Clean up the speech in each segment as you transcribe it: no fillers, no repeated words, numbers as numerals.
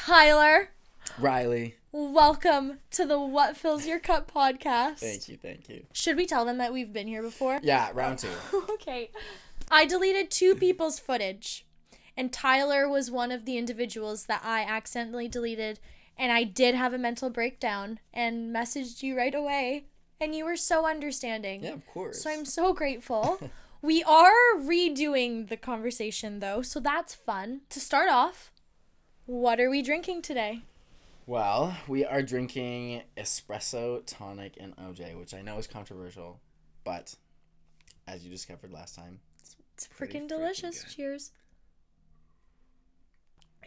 Tyler. Riley. Welcome to the What Fills Your Cup podcast. Thank you. Should we tell them that we've been here before? Yeah, round two. Okay. I deleted 2 people's footage, and Tyler was one of the individuals that I accidentally deleted, and I did have a mental breakdown and messaged you right away, and you were so understanding. Yeah, of course. So I'm so grateful. We are redoing the conversation, though, so that's fun. To start off, what are we drinking today? Well, we are drinking Espresso, Tonic, and OJ, which I know is controversial, but as you discovered last time, it's freaking delicious. Good. Cheers.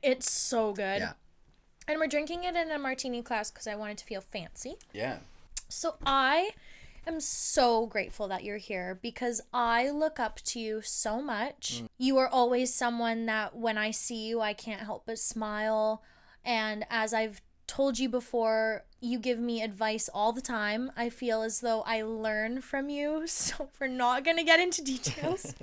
It's so good. Yeah. And we're drinking it in a martini glass because I wanted to feel fancy. Yeah. So I am so grateful that you're here because I look up to you so much. You are always someone that when I see you, I can't help but smile. And as I've told you before, you give me advice all the time. I feel as though I learn from you. So we're not going to get into details.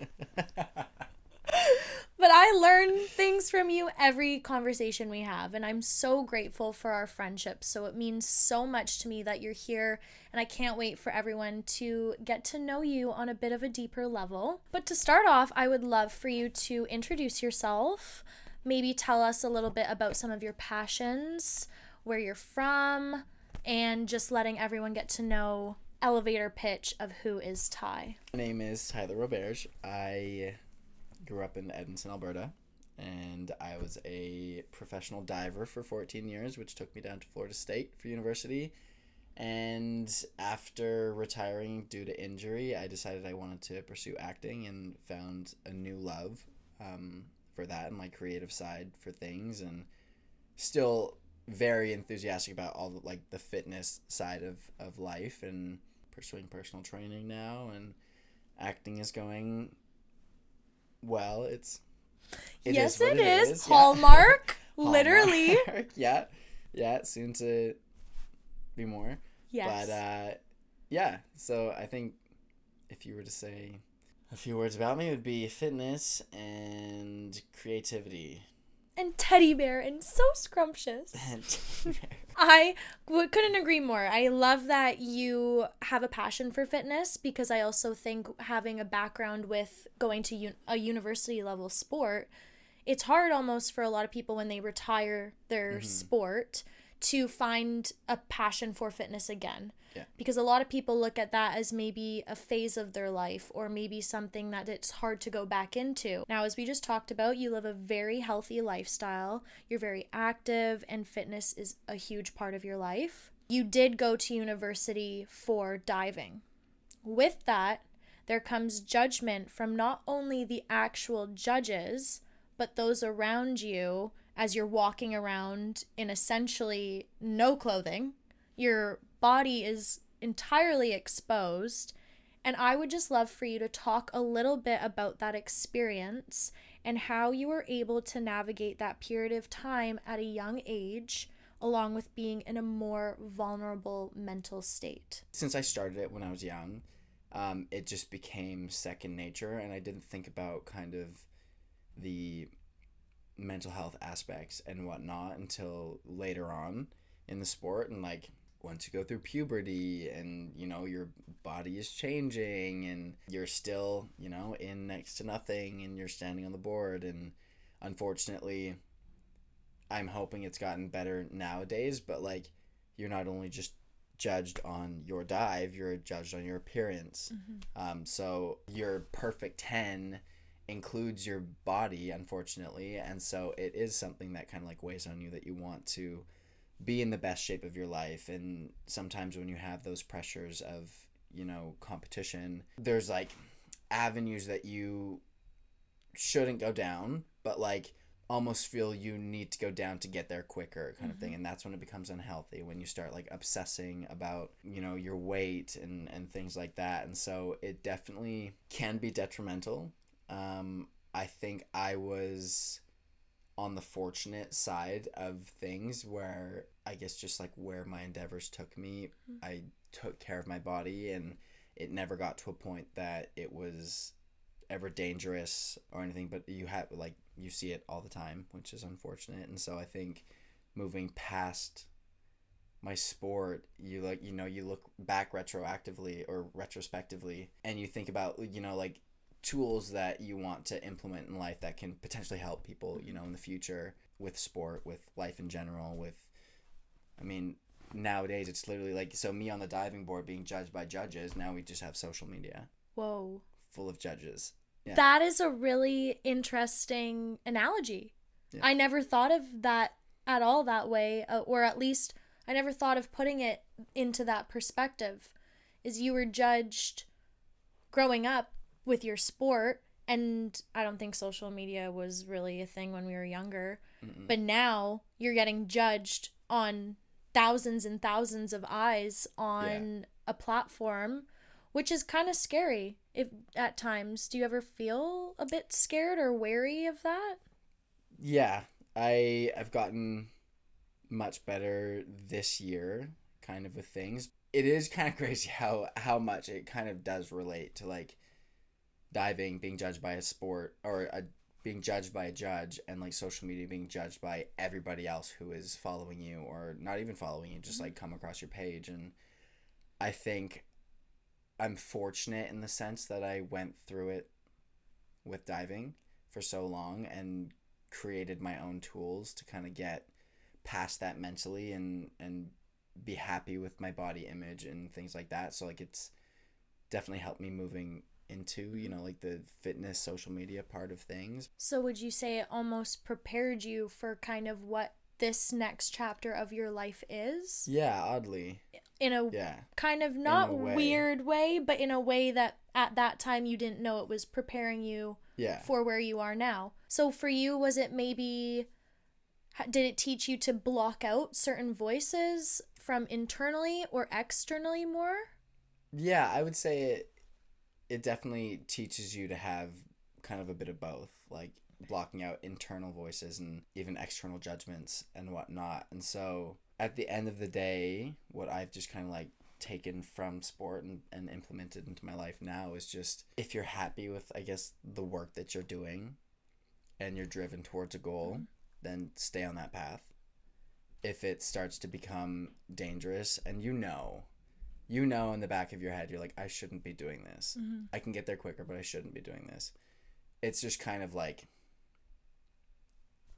But I learn things from you every conversation we have, and I'm so grateful for our friendship. So it means so much to me that you're here, and I can't wait for everyone to get to know you on a bit of a deeper level. But to start off, I would love for you to introduce yourself, maybe tell us a little bit about some of your passions, where you're from, and just letting everyone get to know elevator pitch of who is Ty. My name is TYLER ROBERGE. I grew up in Edmonton, Alberta, and I was a professional diver for 14 years, which took me down to Florida State for university. And after retiring due to injury, I decided I wanted to pursue acting and found a new love for that and my creative side for things, and still very enthusiastic about all the fitness side of life, and pursuing personal training now, and acting is going well. It is. Hallmark. Literally. Hallmark. Yeah, soon to be more. Yes. But yeah, so I think if you were to say a few words about me, it would be fitness and creativity. And teddy bear, and so scrumptious. I couldn't agree more. I love that you have a passion for fitness, because I also think having a background with going to a university level sport, it's hard almost for a lot of people when they retire their sport to find a passion for fitness again. Yeah. Because a lot of people look at that as maybe a phase of their life, or maybe something that it's hard to go back into. Now, as we just talked about, you live a very healthy lifestyle. You're very active, and fitness is a huge part of your life. You did go to university for diving. With that, there comes judgment from not only the actual judges, but those around you as you're walking around in essentially no clothing. Your body is entirely exposed, and I would just love for you to talk a little bit about that experience and how you were able to navigate that period of time at a young age, along with being in a more vulnerable mental state. Since I started it when I was young, it just became second nature, and I didn't think about kind of the mental health aspects and whatnot until later on in the sport. And once you go through puberty and your body is changing and you're still in next to nothing and you're standing on the board, and unfortunately I'm hoping it's gotten better nowadays, but you're not only just judged on your dive, you're judged on your appearance. So your perfect 10 includes your body, unfortunately, and so it is something that kind of weighs on you, that you want to be in the best shape of your life. And sometimes when you have those pressures of competition, there's avenues that you shouldn't go down, but almost feel you need to go down to get there quicker kind of thing. And that's when it becomes unhealthy, when you start obsessing about your weight and things like that. And so it definitely can be detrimental. I think I was on the fortunate side of things, where I guess just where my endeavors took me, I took care of my body, and it never got to a point that it was ever dangerous or anything. But you have you see it all the time, which is unfortunate. And so I think moving past my sport, you look back retroactively or retrospectively, and you think about, like tools that you want to implement in life that can potentially help people, in the future with sport, with life in general, nowadays it's literally like, so me on the diving board being judged by judges, now we just have social media. Whoa. Full of judges. Yeah. That is a really interesting analogy. Yeah. I never thought of that at all that way, or at least I never thought of putting it into that perspective. Is you were judged growing up with your sport, and I don't think social media was really a thing when we were younger. Mm-mm. But now you're getting judged on thousands and thousands of eyes on a platform, which is kind of scary if at times. Do you ever feel a bit scared or wary of that? Yeah, I've gotten much better this year kind of with things. It is kind of crazy how much it kind of does relate to like diving being judged by a sport, or being judged by a judge, and like social media being judged by everybody else who is following you or not even following you, just like come across your page. And I think I'm fortunate in the sense that I went through it with diving for so long and created my own tools to kind of get past that mentally and be happy with my body image and things like that. So like it's definitely helped me moving into, like the fitness social media part of things. So would you say it almost prepared you for kind of what this next chapter of your life is? Yeah, oddly. In a kind of not weird way, but in a way that at that time you didn't know it was preparing you for where you are now. So for you, was it maybe, did it teach you to block out certain voices from internally or externally more? Yeah, I would say it definitely teaches you to have kind of a bit of both, like blocking out internal voices and even external judgments and whatnot. And so at the end of the day, what I've just kind of like taken from sport and implemented into my life now is just, if you're happy with, I guess, the work that you're doing and you're driven towards a goal, then stay on that path. If it starts to become dangerous and you know in the back of your head, you're like, I shouldn't be doing this. Mm-hmm. I can get there quicker, but I shouldn't be doing this. It's just kind of like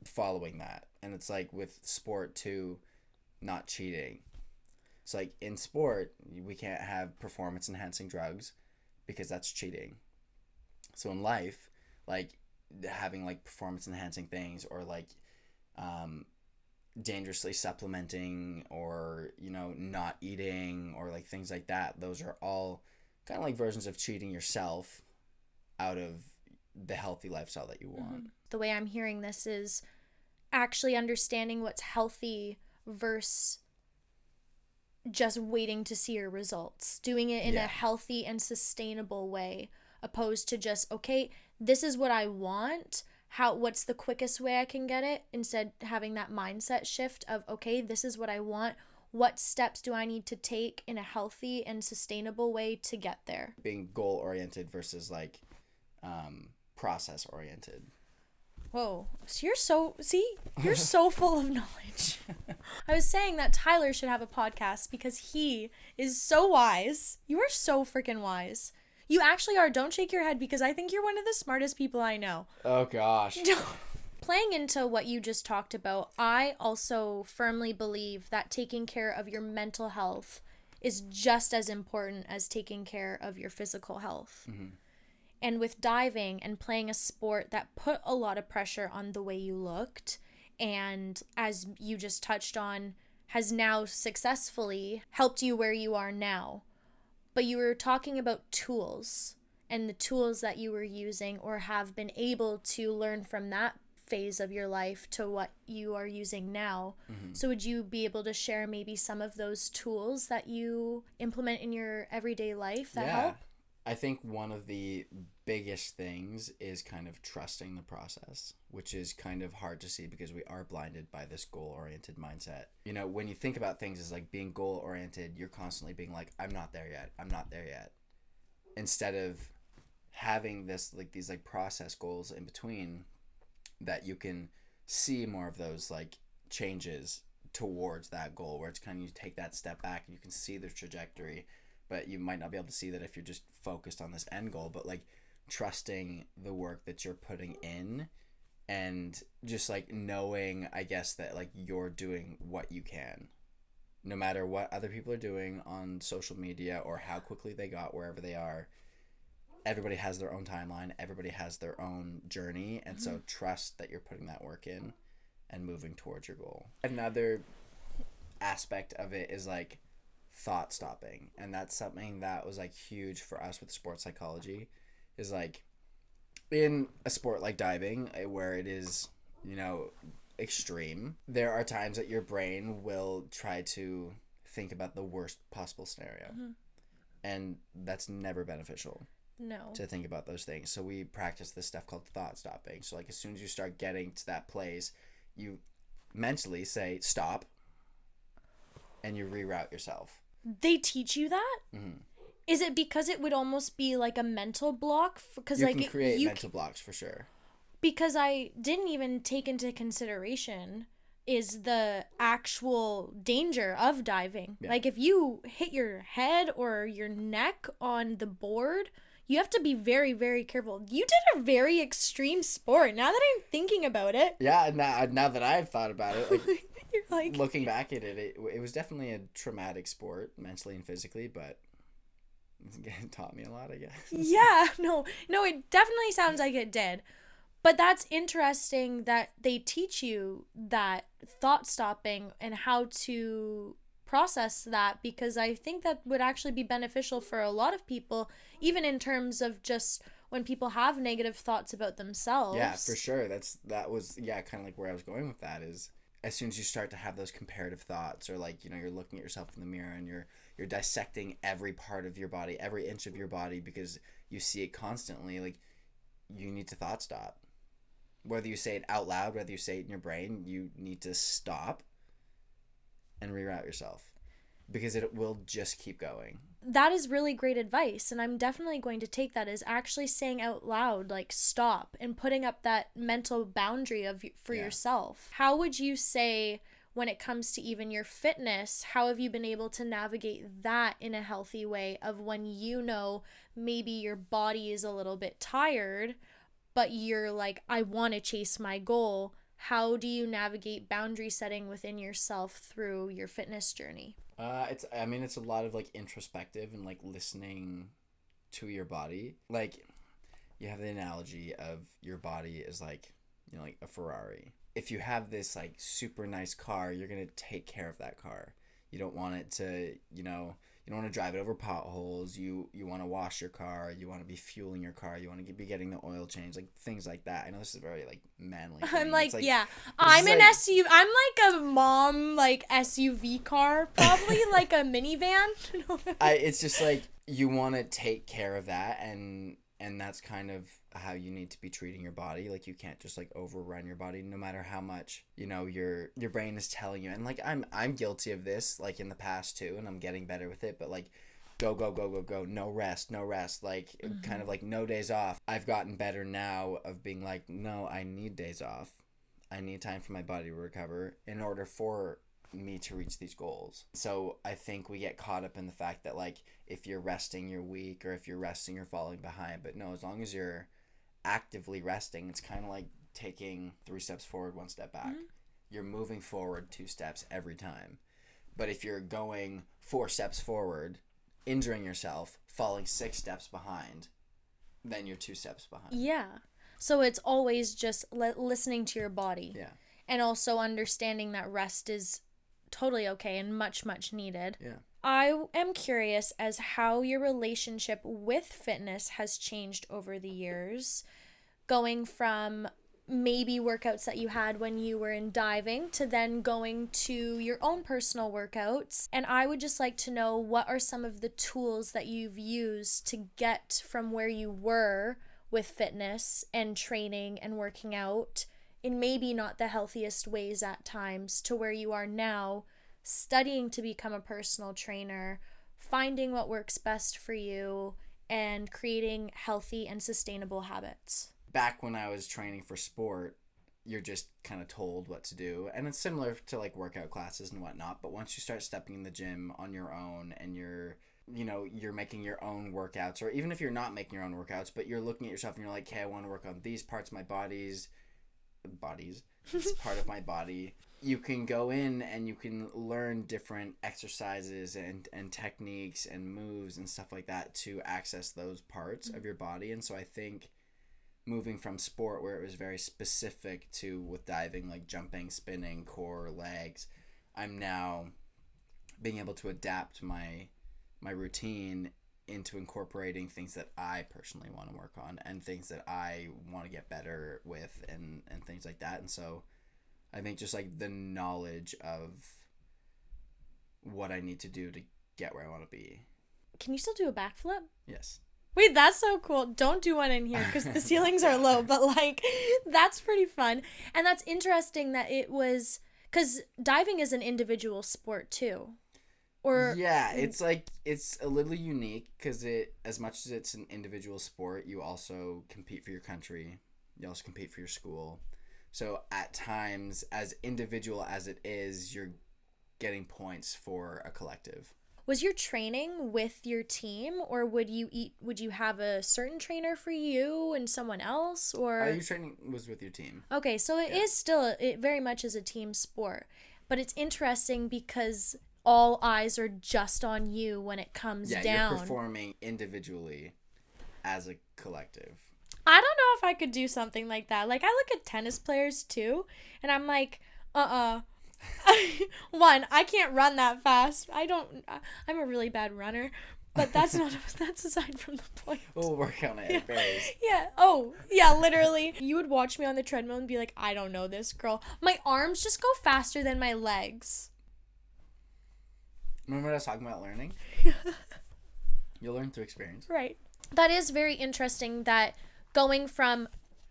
following that. And it's like with sport too, not cheating. It's like in sport, we can't have performance enhancing drugs because that's cheating. So in life, like having like performance enhancing things, or like dangerously supplementing, or not eating, or like things like that, those are all kind of like versions of cheating yourself out of the healthy lifestyle that you want. Mm-hmm. The way I'm hearing this is actually understanding what's healthy versus just waiting to see your results, doing it in a healthy and sustainable way, opposed to just, okay, this is what I want, what's the quickest way I can get it, instead having that mindset shift of, okay, this is what I want, what steps do I need to take in a healthy and sustainable way to get there. Being goal oriented versus like process oriented. Whoa, so you're so full of knowledge. I was saying that Tyler should have a podcast because he is so wise. You are so freaking wise. You actually are. Don't shake your head, because I think you're one of the smartest people I know. Oh, gosh. Playing into what you just talked about, I also firmly believe that taking care of your mental health is just as important as taking care of your physical health. Mm-hmm. And with diving and playing a sport that put a lot of pressure on the way you looked, and as you just touched on, has now successfully helped you where you are now. But you were talking about tools and the tools that you were using or have been able to learn from that phase of your life to what you are using now. Mm-hmm. So would you be able to share maybe some of those tools that you implement in your everyday life that help? I think one of the biggest things is kind of trusting the process, which is kind of hard to see because we are blinded by this goal-oriented mindset. When you think about things as like being goal-oriented, you're constantly being like, I'm not there yet. Instead of having these process goals in between that you can see more of those like changes towards that goal, where it's kind of you take that step back and you can see the trajectory, but you might not be able to see that if you're just focused on this end goal. But like trusting the work that you're putting in, and just like knowing, I guess, that like you're doing what you can, no matter what other people are doing on social media or how quickly they got wherever they are. Everybody has their own timeline, everybody has their own journey, and so trust that you're putting that work in and moving towards your goal. Another aspect of it is like thought stopping, and that's something that was like huge for us with sports psychology. Is like in a sport like diving, where it is, you know, extreme, there are times that your brain will try to think about the worst possible scenario, and that's never beneficial. No. To think about those things. So we practice this stuff called thought stopping. So like as soon as you start getting to that place, you mentally say stop, and you reroute yourself. They teach you that? Mm-hmm. Is it because it would almost be like a mental block? Because you can create mental blocks for sure. Because I didn't even take into consideration is the actual danger of diving. Yeah. Like if you hit your head or your neck on the board, you have to be very, very careful. You did a very extreme sport. Now that I'm thinking about it. Yeah, now that I've thought about it, like, you're like looking back at it, it was definitely a traumatic sport, mentally and physically, but it taught me a lot, I guess. Yeah, no, it definitely sounds like it did. But that's interesting that they teach you that thought stopping and how to process that, because I think that would actually be beneficial for a lot of people, even in terms of just when people have negative thoughts about themselves. Yeah, for sure. That was kind of like where I was going with that, is as soon as you start to have those comparative thoughts, or like, you know, you're looking at yourself in the mirror and you're dissecting every part of your body, every inch of your body, because you see it constantly, like you need to thought stop. Whether you say it out loud, whether you say it in your brain, you need to stop and reroute yourself, because it will just keep going. That is really great advice, and I'm definitely going to take that as actually saying out loud, like, stop, and putting up that mental boundary for yourself. How would you say, when it comes to even your fitness, how have you been able to navigate that in a healthy way, of when you know maybe your body is a little bit tired, but you're like, I want to chase my goal? How do you navigate boundary setting within yourself through your fitness journey? It's a lot of like introspective and like listening to your body. Like, you have the analogy of your body is like, you know, like a Ferrari. If you have this like super nice car, you're going to take care of that car. You don't want it to, you know, you don't want to drive it over potholes. You want to wash your car. You want to be fueling your car. You want to be getting the oil change, like things like that. I know this is very like manly thing. I'm like yeah. I'm an SUV. I'm like a mom like SUV car, probably like a minivan. It's just like you want to take care of that, and that's kind of how you need to be treating your body. Like, you can't just like overrun your body, no matter how much, you know, your brain is telling you. And like I'm guilty of this like in the past too, and I'm getting better with it, but like go, no rest, like kind of like no days off. I've gotten better now of being like, no, I need days off. I need time for my body to recover in order for me to reach these goals. So I think we get caught up in the fact that like if you're resting, you're weak, or if you're resting, you're falling behind. But no, as long as you're actively resting, it's kind of like taking 3 steps forward, 1 step back. You're moving forward 2 steps every time. But if you're going 4 steps forward, injuring yourself, falling 6 steps behind, then you're 2 steps behind. Yeah. So it's always just listening to your body. Yeah. And also understanding that rest is totally okay and much, much needed. Yeah. I am curious as how your relationship with fitness has changed over the years, going from maybe workouts that you had when you were in diving to then going to your own personal workouts. And I would just like to know, what are some of the tools that you've used to get from where you were with fitness and training and working out in maybe not the healthiest ways at times, to where you are now, studying to become a personal trainer, finding what works best for you, and creating healthy and sustainable habits. Back when I was training for sport, you're just kind of told what to do. And it's similar to like workout classes and whatnot. But once you start stepping in the gym on your own and you're making your own workouts, or even if you're not making your own workouts, but you're looking at yourself and you're like, hey, I want to work on these parts of my bodies, it's part of my body. You can go in and you can learn different exercises and techniques and moves and stuff like that to access those parts of your body. And so I think moving from sport where it was very specific to with diving, like jumping, spinning, core, legs, I'm now being able to adapt my routine into incorporating things that I personally want to work on and things that I want to get better with and things like that. And so I think just like the knowledge of what I need to do to get where I want to be. Can you still do a backflip? Yes. Wait, that's so cool. Don't do one in here because the ceilings are low, but like that's pretty fun. And that's interesting that it was, because diving is an individual sport too. Or yeah, it's like it's a little unique because it, as much as it's an individual sport, you also compete for your country. You also compete for your school. So at times, as individual as it is, you're getting points for a collective. Was your training with your team, or would you have a certain trainer for you and someone else, or Your training was with your team. Okay, so it is still, it very much is a team sport. But it's interesting because all eyes are just on you when it comes down. Yeah, you're performing individually as a collective. I don't know if I could do something like that. Like, I look at tennis players too, and I'm like, one, I can't run that fast. I'm a really bad runner, but that's aside from the point. We'll work on it. Yeah. Oh, yeah, literally. You would watch me on the treadmill and be like, I don't know this girl. My arms just go faster than my legs. Remember what I was talking about learning? You'll learn through experience. Right. That is very interesting that going from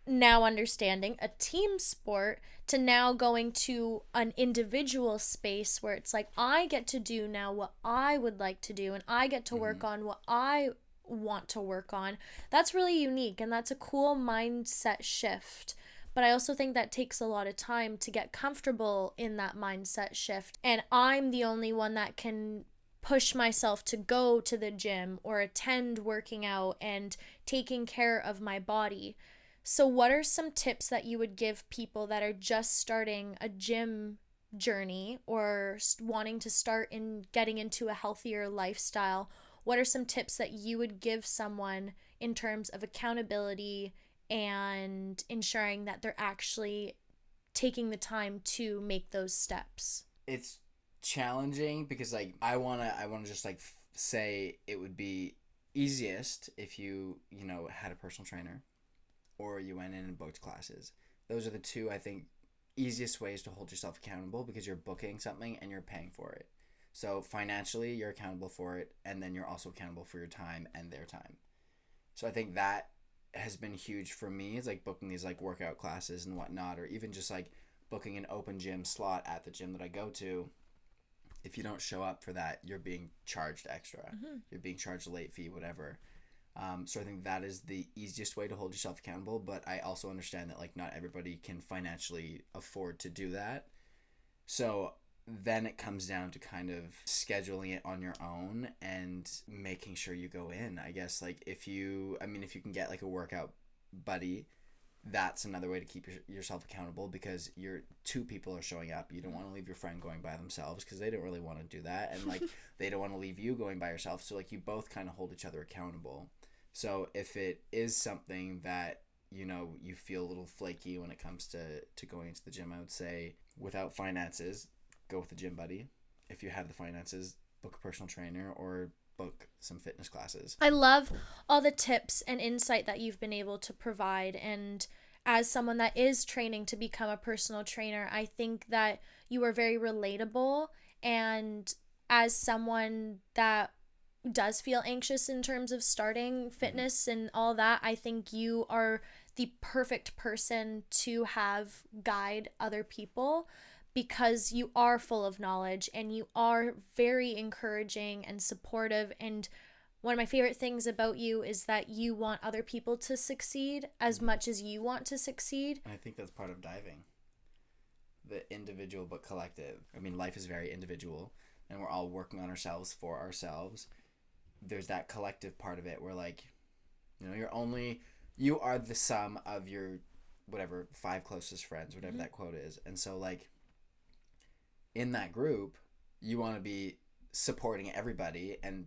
now understanding a team sport to now going to an individual space where it's like, I get to do now what I would like to do and I get to work on what I want to work on. That's really unique and that's a cool mindset shift. But I also think that takes a lot of time to get comfortable in that mindset shift. And I'm the only one that can push myself to go to the gym or attend working out and taking care of my body. So what are some tips that you would give people that are just starting a gym journey or wanting to start in getting into a healthier lifestyle? What are some tips that you would give someone in terms of accountability and ensuring that they're actually taking the time to make those steps? It's challenging because like I want to just like say it would be easiest if you had a personal trainer or you went in and booked classes. Those are the two, I think, easiest ways to hold yourself accountable because you're booking something and you're paying for it. So financially, you're accountable for it, and then you're also accountable for your time and their time. So I think that has been huge for me, is like booking these like workout classes and whatnot, or even just like booking an open gym slot at the gym that I go to. If you don't show up for that, you're being charged extra. You're being charged a late fee, whatever. So I think that is the easiest way to hold yourself accountable, but I also understand that like not everybody can financially afford to do that. So then it comes down to kind of scheduling it on your own and making sure you go in. I guess like if you can get like a workout buddy, that's another way to keep yourself accountable because two people are showing up. You don't want to leave your friend going by themselves because they don't really want to do that, and like they don't want to leave you going by yourself. So like you both kind of hold each other accountable. So if it is something that you feel a little flaky when it comes to going into the gym, I would say without finances, go with a gym buddy. If you have the finances, book a personal trainer or book some fitness classes. I love all the tips and insight that you've been able to provide, and as someone that is training to become a personal trainer, I think that you are very relatable, and as someone that does feel anxious in terms of starting fitness and all that, I think you are the perfect person to have guide other people because you are full of knowledge and you are very encouraging and supportive. And one of my favorite things about you is that you want other people to succeed as much as you want to succeed. And I think that's part of diving. the individual but collective. I mean, life is very individual, and we're all working on ourselves for ourselves. There's that collective part of it where, like, you know, you are the sum of your whatever 5 closest friends, whatever that quote is. And so, like, in that group, you want to be supporting everybody and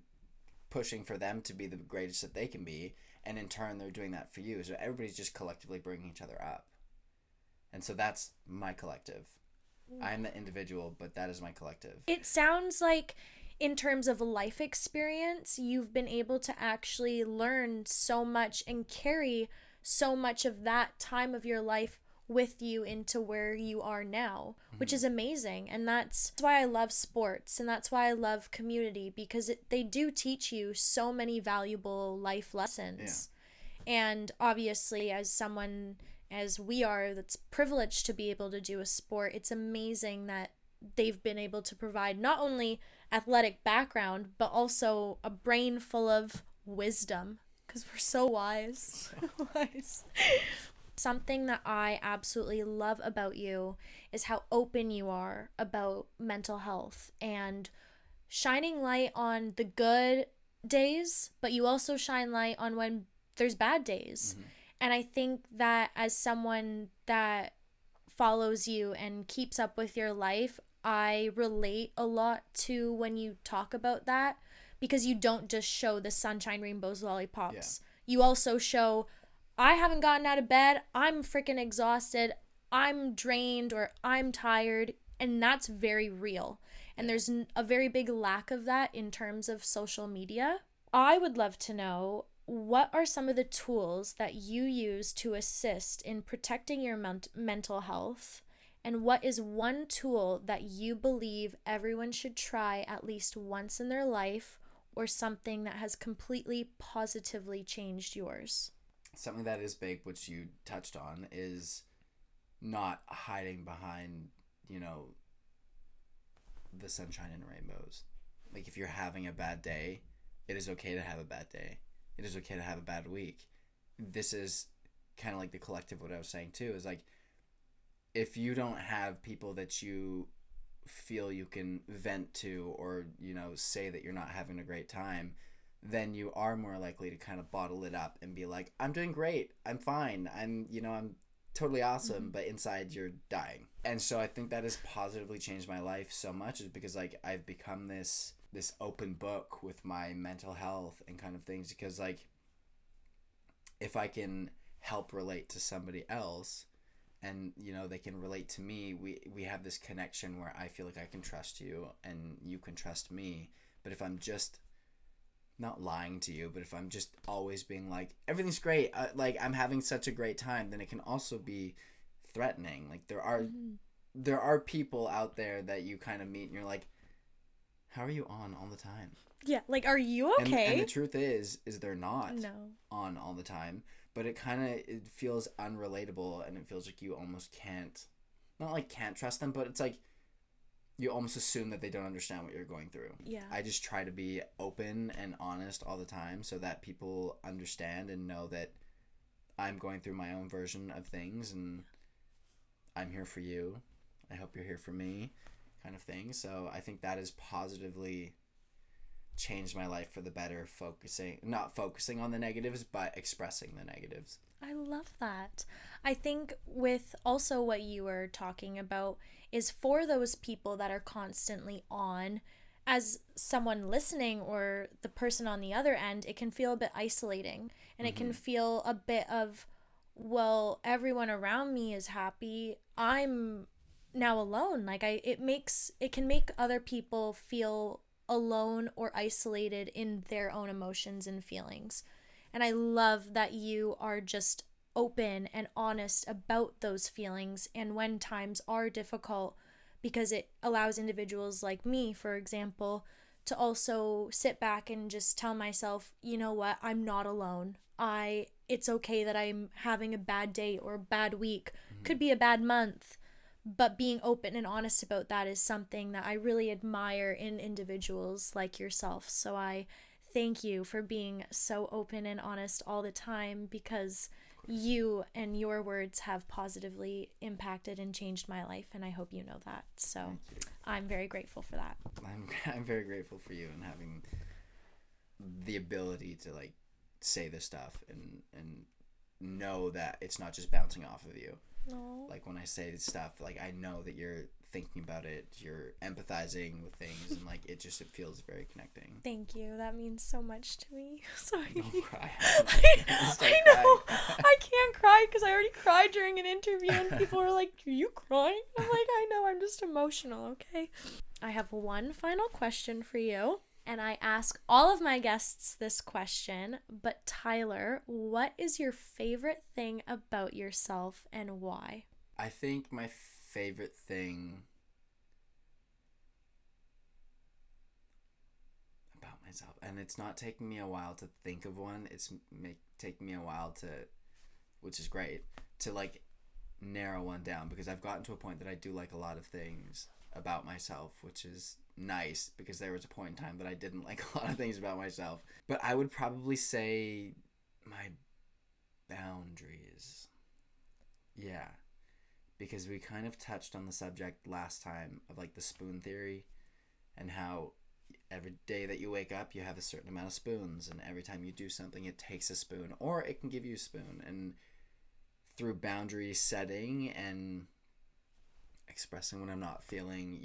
pushing for them to be the greatest that they can be, and in turn they're doing that for you. So everybody's just collectively bringing each other up. And so that's my collective. I'm the individual, but that is my collective. It sounds like, in terms of life experience, you've been able to actually learn so much and carry so much of that time of your life with you into where you are now, which is amazing. And that's why I love sports, and that's why I love community, because they do teach you so many valuable life lessons. And obviously, as someone as we are that's privileged to be able to do a sport, it's amazing that they've been able to provide not only athletic background, but also a brain full of wisdom, because we're so wise. Something that I absolutely love about you is how open you are about mental health and shining light on the good days, but you also shine light on when there's bad days. And I think that as someone that follows you and keeps up with your life, I relate a lot to when you talk about that, because you don't just show the sunshine, rainbows, lollipops. You also show, I haven't gotten out of bed, I'm freaking exhausted, I'm drained, or I'm tired, and that's very real. And there's a very big lack of that in terms of social media. I would love to know, what are some of the tools that you use to assist in protecting your mental health? And what is one tool that you believe everyone should try at least once in their life, or something that has completely positively changed yours? Something that is big, which you touched on, is not hiding behind, you know, the sunshine and rainbows. Like, if you're having a bad day, it is okay to have a bad day. It is okay to have a bad week. This is kind of like the collective, what I was saying too, is like, if you don't have people that you feel you can vent to, or, you know, say that you're not having a great time, then you are more likely to kind of bottle it up and be like, I'm doing great, I'm fine, I'm totally awesome, but inside you're dying. And so I think that has positively changed my life so much, is because, like, I've become this open book with my mental health and kind of things, because, like, if I can help relate to somebody else, and, you know, they can relate to me, we have this connection where I feel like I can trust you and you can trust me. But if I'm just not lying to you, but if I'm just always being like, everything's great, like, I'm having such a great time, then it can also be threatening. Like, there are people out there that you kind of meet and you're like, how are you on all the time? Yeah, like, are you okay? And the truth is they're not on all the time, but it feels unrelatable, and it feels like you almost can't trust them, but it's like you almost assume that they don't understand what you're going through. Yeah. I just try to be open and honest all the time, so that people understand and know that I'm going through my own version of things, and I'm here for you. I hope you're here for me, kind of thing. So I think that has positively changed my life for the better, not focusing on the negatives, but expressing the negatives. I love that. I think with also what you were talking about is, for those people that are constantly on, as someone listening or the person on the other end, it can feel a bit isolating, and it can feel a bit of, well, everyone around me is happy, I'm now alone. Like, it can make other people feel alone or isolated in their own emotions and feelings. And I love that you are just open and honest about those feelings, and when times are difficult, because it allows individuals like me, for example, to also sit back and just tell myself, you know what, I'm not alone. It's okay that I'm having a bad day or a bad week, could be a bad month, but being open and honest about that is something that I really admire in individuals like yourself. So I thank you for being so open and honest all the time, because you and your words have positively impacted and changed my life, and I hope you know that. So I'm very grateful for that. I'm very grateful for you and having the ability to like say this stuff and know that it's not just bouncing off of you. No. Like when I say this stuff, like I know that you're thinking about it, you're empathizing with things, and like it feels very connecting. Thank you. That means so much to me. Sorry. Don't cry. I know. I can't cry because I already cried during an interview and people were like, "Are you crying?" I'm like, "I know. I'm just emotional." Okay. I have one final question for you. And I ask all of my guests this question, but Tyler, what is your favorite thing about yourself and why? I think my favorite thing about myself, and it's not taking me a while to think of one, it's taking me a while to, which is great, to like narrow one down, because I've gotten to a point that I do like a lot of things about myself, which is nice, because there was a point in time that I didn't like a lot of things about myself. But I would probably say my boundaries. Yeah. Because we kind of touched on the subject last time of like the spoon theory, and how every day that you wake up you have a certain amount of spoons, and every time you do something it takes a spoon, or it can give you a spoon. And through boundary setting and expressing when I'm not feeling,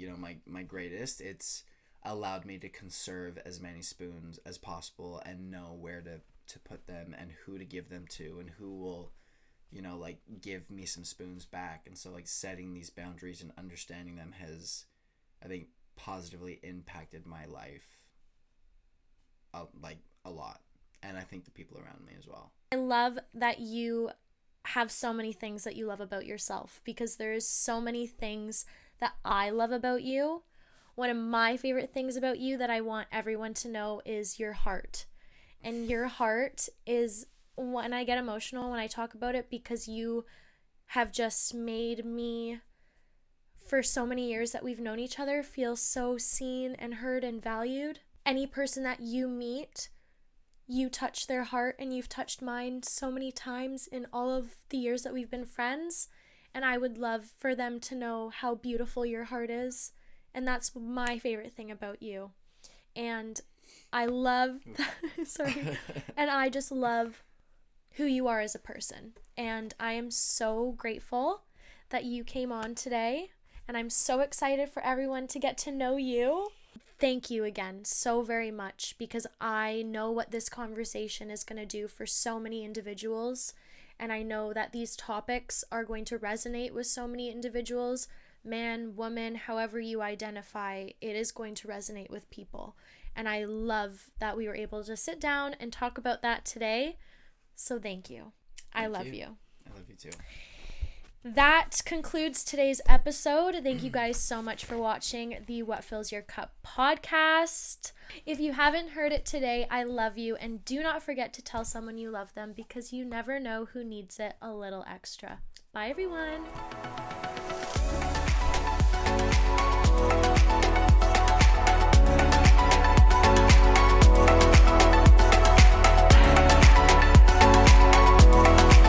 my greatest, it's allowed me to conserve as many spoons as possible and know where to put them and who to give them to and who will, like give me some spoons back. And so like setting these boundaries and understanding them has, I think, positively impacted my life a lot. And I think the people around me as well. I love that you have so many things that you love about yourself, because there's so many things that I love about you. One of my favorite things about you that I want everyone to know is your heart. And your heart is, when I get emotional when I talk about it, because you have just made me, for so many years that we've known each other, feel so seen and heard and valued. Any person that you meet, you touch their heart, and you've touched mine so many times in all of the years that we've been friends. And I would love for them to know how beautiful your heart is. And that's my favorite thing about you. And I love, sorry, and I just love who you are as a person. And I am so grateful that you came on today. And I'm so excited for everyone to get to know you. Thank you again so very much, because I know what this conversation is going to do for so many individuals, and I know that these topics are going to resonate with so many individuals, man, woman, however you identify, it is going to resonate with people. And I love that we were able to sit down and talk about that today. So thank you. I love you. I love you too. That concludes today's episode. Thank you guys so much for watching the What Fills Your Cup podcast. If you haven't heard it today, I love you, and do not forget to tell someone you love them, because you never know who needs it a little extra. Bye, everyone.